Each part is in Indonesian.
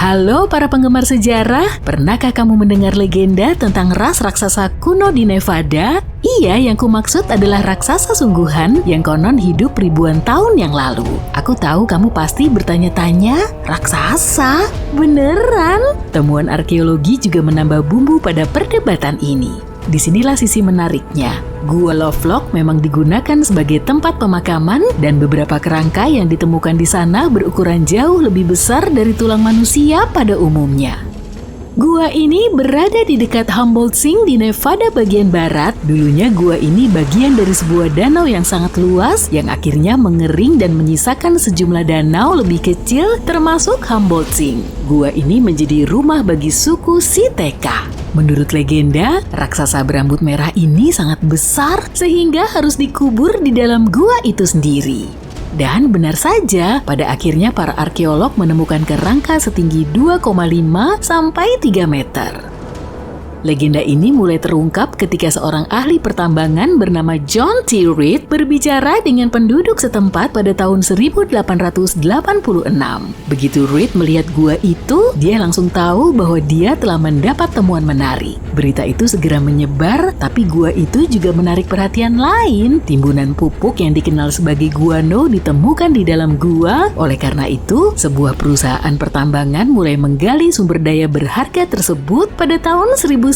Halo para penggemar sejarah, pernahkah kamu mendengar legenda tentang ras raksasa kuno di Nevada? Iya, yang kumaksud adalah raksasa sungguhan yang konon hidup ribuan tahun yang lalu. Aku tahu kamu pasti bertanya-tanya, raksasa? Beneran? Temuan arkeologi juga menambah bumbu pada perdebatan ini. Disinilah sisi menariknya. Gua Lovelock memang digunakan sebagai tempat pemakaman dan beberapa kerangka yang ditemukan di sana berukuran jauh lebih besar dari tulang manusia pada umumnya. Gua ini berada di dekat Humboldt Sink di Nevada bagian barat. Dulunya gua ini bagian dari sebuah danau yang sangat luas yang akhirnya mengering dan menyisakan sejumlah danau lebih kecil termasuk Humboldt Sink. Gua ini menjadi rumah bagi suku Siteka. Menurut legenda, raksasa berambut merah ini sangat besar sehingga harus dikubur di dalam gua itu sendiri. Dan benar saja, pada akhirnya para arkeolog menemukan kerangka setinggi 2,5 sampai 3 meter. Legenda ini mulai terungkap ketika seorang ahli pertambangan bernama John T. Reed berbicara dengan penduduk setempat pada tahun 1886. Begitu Reed melihat gua itu, dia langsung tahu bahwa dia telah mendapat temuan menarik. Berita itu segera menyebar, tapi gua itu juga menarik perhatian lain. Timbunan pupuk yang dikenal sebagai guano ditemukan di dalam gua. Oleh karena itu, sebuah perusahaan pertambangan mulai menggali sumber daya berharga tersebut pada tahun 1911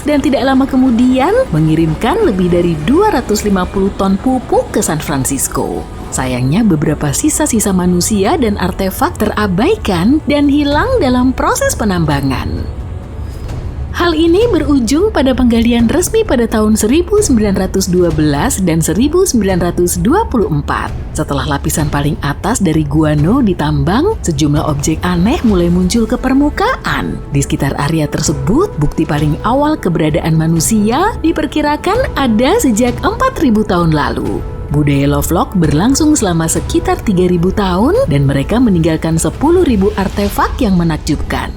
dan tidak lama kemudian mengirimkan lebih dari 250 ton pupuk ke San Francisco. Sayangnya beberapa sisa-sisa manusia dan artefak terabaikan dan hilang dalam proses penambangan. Hal ini berujung pada penggalian resmi pada tahun 1912 dan 1924. Setelah lapisan paling atas dari guano ditambang, sejumlah objek aneh mulai muncul ke permukaan. Di sekitar area tersebut, bukti paling awal keberadaan manusia diperkirakan ada sejak 4.000 tahun lalu. Budaya Lovelock berlangsung selama sekitar 3.000 tahun dan mereka meninggalkan 10.000 artefak yang menakjubkan.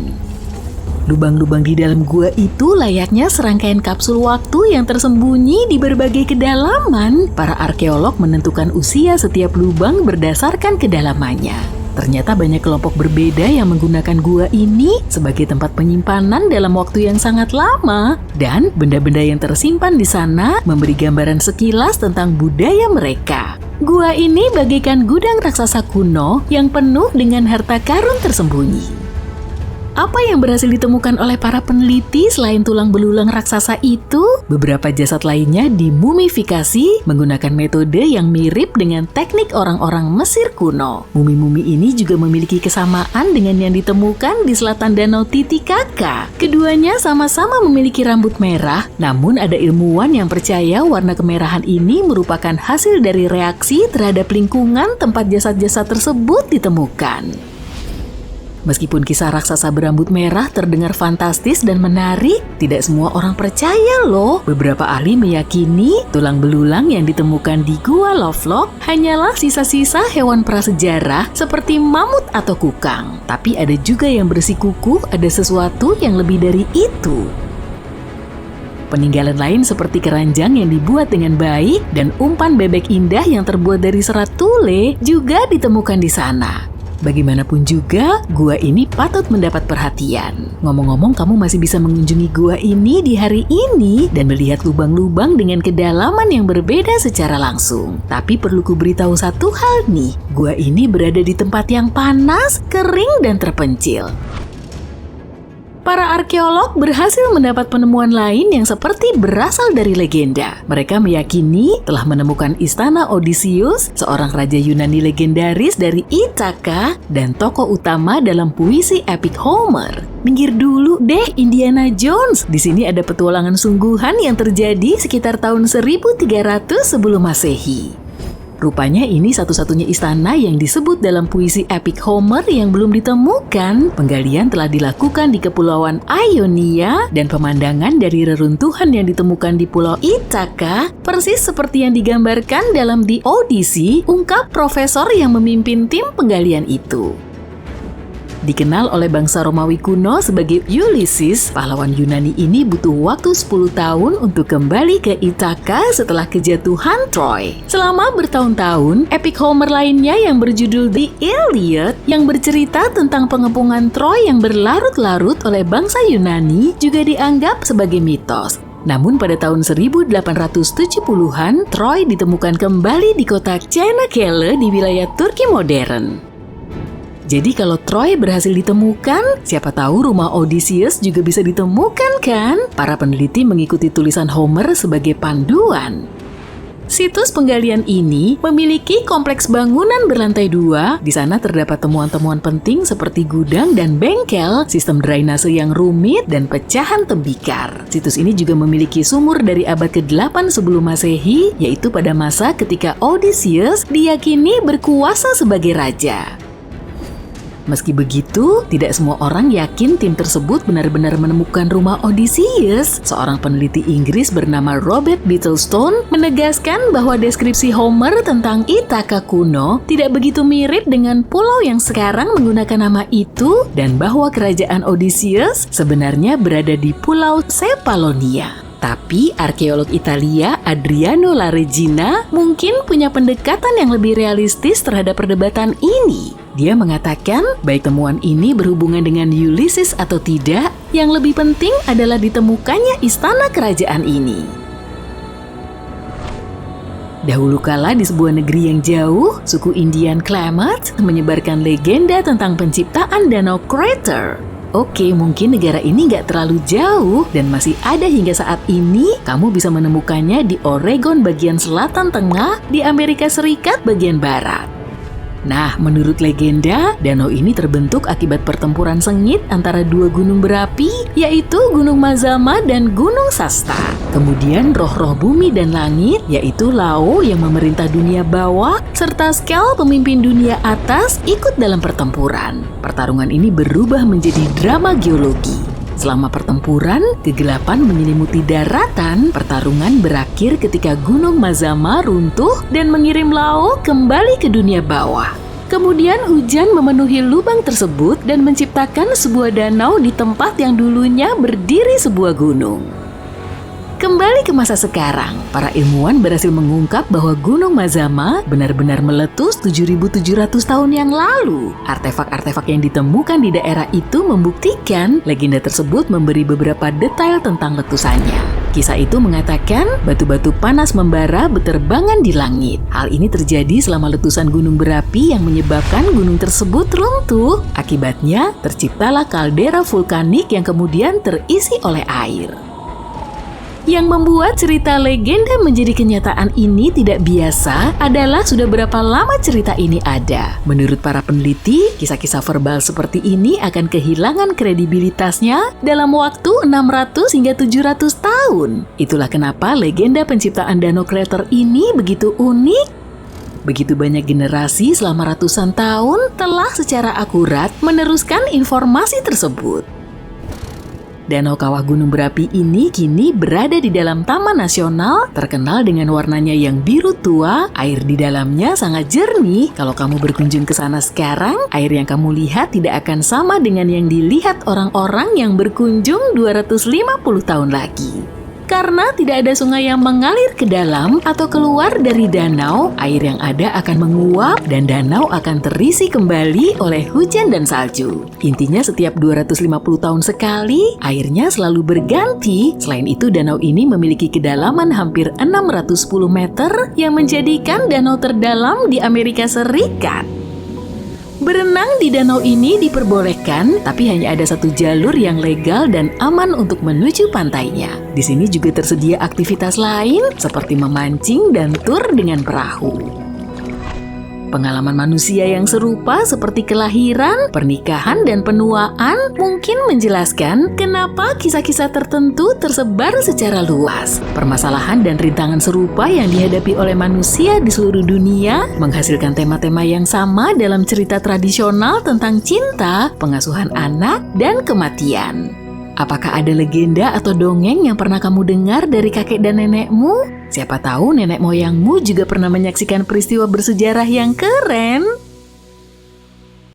Lubang-lubang di dalam gua itu layaknya serangkaian kapsul waktu yang tersembunyi di berbagai kedalaman. Para arkeolog menentukan usia setiap lubang berdasarkan kedalamannya. Ternyata banyak kelompok berbeda yang menggunakan gua ini sebagai tempat penyimpanan dalam waktu yang sangat lama. Dan benda-benda yang tersimpan di sana memberi gambaran sekilas tentang budaya mereka. Gua ini bagaikan gudang raksasa kuno yang penuh dengan harta karun tersembunyi. Apa yang berhasil ditemukan oleh para peneliti selain tulang belulang raksasa itu? Beberapa jasad lainnya dimumifikasi menggunakan metode yang mirip dengan teknik orang-orang Mesir kuno. Mumi-mumi ini juga memiliki kesamaan dengan yang ditemukan di selatan Danau Titicaca. Keduanya sama-sama memiliki rambut merah, namun ada ilmuwan yang percaya warna kemerahan ini merupakan hasil dari reaksi terhadap lingkungan tempat jasad-jasad tersebut ditemukan. Meskipun kisah raksasa berambut merah terdengar fantastis dan menarik, tidak semua orang percaya loh. Beberapa ahli meyakini tulang belulang yang ditemukan di Gua Lovelock hanyalah sisa-sisa hewan prasejarah seperti mamut atau kukang. Tapi ada juga yang bersikukuh ada sesuatu yang lebih dari itu. Peninggalan lain seperti keranjang yang dibuat dengan baik dan umpan bebek indah yang terbuat dari serat tule juga ditemukan di sana. Bagaimanapun juga, gua ini patut mendapat perhatian. Ngomong-ngomong, kamu masih bisa mengunjungi gua ini di hari ini dan melihat lubang-lubang dengan kedalaman yang berbeda secara langsung. Tapi perlu kuberitahu satu hal nih, gua ini berada di tempat yang panas, kering, dan terpencil. Para arkeolog berhasil mendapat penemuan lain yang seperti berasal dari legenda. Mereka meyakini telah menemukan istana Odysseus, seorang raja Yunani legendaris dari Ithaka dan tokoh utama dalam puisi epik Homer. Minggir dulu deh Indiana Jones. Di sini ada petualangan sungguhan yang terjadi sekitar tahun 1300 sebelum Masehi. Rupanya ini satu-satunya istana yang disebut dalam puisi epik Homer yang belum ditemukan. Penggalian telah dilakukan di Kepulauan Ionia dan pemandangan dari reruntuhan yang ditemukan di Pulau Ithaka persis seperti yang digambarkan dalam The Odyssey, ungkap profesor yang memimpin tim penggalian itu. Dikenal oleh bangsa Romawi kuno sebagai Ulysses, pahlawan Yunani ini butuh waktu 10 tahun untuk kembali ke Ithaka setelah kejatuhan Troy. Selama bertahun-tahun, epik Homer lainnya yang berjudul The Iliad yang bercerita tentang pengepungan Troy yang berlarut-larut oleh bangsa Yunani juga dianggap sebagai mitos. Namun pada tahun 1870-an, Troy ditemukan kembali di kota Çanakkale di wilayah Turki modern. Jadi kalau Troy berhasil ditemukan, siapa tahu rumah Odysseus juga bisa ditemukan kan? Para peneliti mengikuti tulisan Homer sebagai panduan. Situs penggalian ini memiliki kompleks bangunan berlantai 2. Di sana terdapat temuan-temuan penting seperti gudang dan bengkel, sistem drainase yang rumit, dan pecahan tembikar. Situs ini juga memiliki sumur dari abad ke-8 sebelum Masehi, yaitu pada masa ketika Odysseus diyakini berkuasa sebagai raja. Meski begitu, tidak semua orang yakin tim tersebut benar-benar menemukan rumah Odysseus. Seorang peneliti Inggris bernama Robert Bittlestone menegaskan bahwa deskripsi Homer tentang Ithaka kuno tidak begitu mirip dengan pulau yang sekarang menggunakan nama itu, dan bahwa kerajaan Odysseus sebenarnya berada di Pulau Cefalonia. Tapi arkeolog Italia Adriano La Regina mungkin punya pendekatan yang lebih realistis terhadap perdebatan ini. Dia mengatakan, baik temuan ini berhubungan dengan Ulysses atau tidak, yang lebih penting adalah ditemukannya istana kerajaan ini. Dahulu kala di sebuah negeri yang jauh, suku Indian Klamath menyebarkan legenda tentang penciptaan Danau Crater. Oke, mungkin negara ini nggak terlalu jauh dan masih ada hingga saat ini. Kamu bisa menemukannya di Oregon bagian selatan tengah, di Amerika Serikat bagian barat. Nah, menurut legenda, danau ini terbentuk akibat pertempuran sengit antara dua gunung berapi, yaitu Gunung Mazama dan Gunung Shasta. Kemudian roh-roh bumi dan langit, yaitu Lao yang memerintah dunia bawah, serta Skel pemimpin dunia atas ikut dalam pertempuran. Pertarungan ini berubah menjadi drama geologi. Selama pertempuran, kegelapan menyelimuti daratan. Pertarungan berakhir ketika Gunung Mazama runtuh dan mengirim Lao kembali ke dunia bawah. Kemudian hujan memenuhi lubang tersebut dan menciptakan sebuah danau di tempat yang dulunya berdiri sebuah gunung. Kembali ke masa sekarang, para ilmuwan berhasil mengungkap bahwa Gunung Mazama benar-benar meletus 7.700 tahun yang lalu. Artefak-artefak yang ditemukan di daerah itu membuktikan legenda tersebut memberi beberapa detail tentang letusannya. Kisah itu mengatakan batu-batu panas membara berterbangan di langit. Hal ini terjadi selama letusan gunung berapi yang menyebabkan gunung tersebut runtuh. Akibatnya, terciptalah kaldera vulkanik yang kemudian terisi oleh air. Yang membuat cerita legenda menjadi kenyataan ini tidak biasa adalah sudah berapa lama cerita ini ada. Menurut para peneliti, kisah-kisah verbal seperti ini akan kehilangan kredibilitasnya dalam waktu 600 hingga 700 tahun. Itulah kenapa legenda penciptaan Danau Crater ini begitu unik. Begitu banyak generasi selama ratusan tahun telah secara akurat meneruskan informasi tersebut. Danau kawah gunung berapi ini kini berada di dalam Taman Nasional, terkenal dengan warnanya yang biru tua. Air di dalamnya sangat jernih. Kalau kamu berkunjung ke sana sekarang, air yang kamu lihat tidak akan sama dengan yang dilihat orang-orang yang berkunjung 250 tahun lagi. Karena tidak ada sungai yang mengalir ke dalam atau keluar dari danau, air yang ada akan menguap dan danau akan terisi kembali oleh hujan dan salju. Intinya setiap 250 tahun sekali, airnya selalu berganti. Selain itu, danau ini memiliki kedalaman hampir 610 meter yang menjadikan danau terdalam di Amerika Serikat. Berenang di danau ini diperbolehkan, tapi hanya ada satu jalur yang legal dan aman untuk menuju pantainya. Di sini juga tersedia aktivitas lain seperti memancing dan tur dengan perahu. Pengalaman manusia yang serupa seperti kelahiran, pernikahan, dan penuaan mungkin menjelaskan kenapa kisah-kisah tertentu tersebar secara luas. Permasalahan dan rintangan serupa yang dihadapi oleh manusia di seluruh dunia menghasilkan tema-tema yang sama dalam cerita tradisional tentang cinta, pengasuhan anak, dan kematian. Apakah ada legenda atau dongeng yang pernah kamu dengar dari kakek dan nenekmu? Siapa tahu nenek moyangmu juga pernah menyaksikan peristiwa bersejarah yang keren.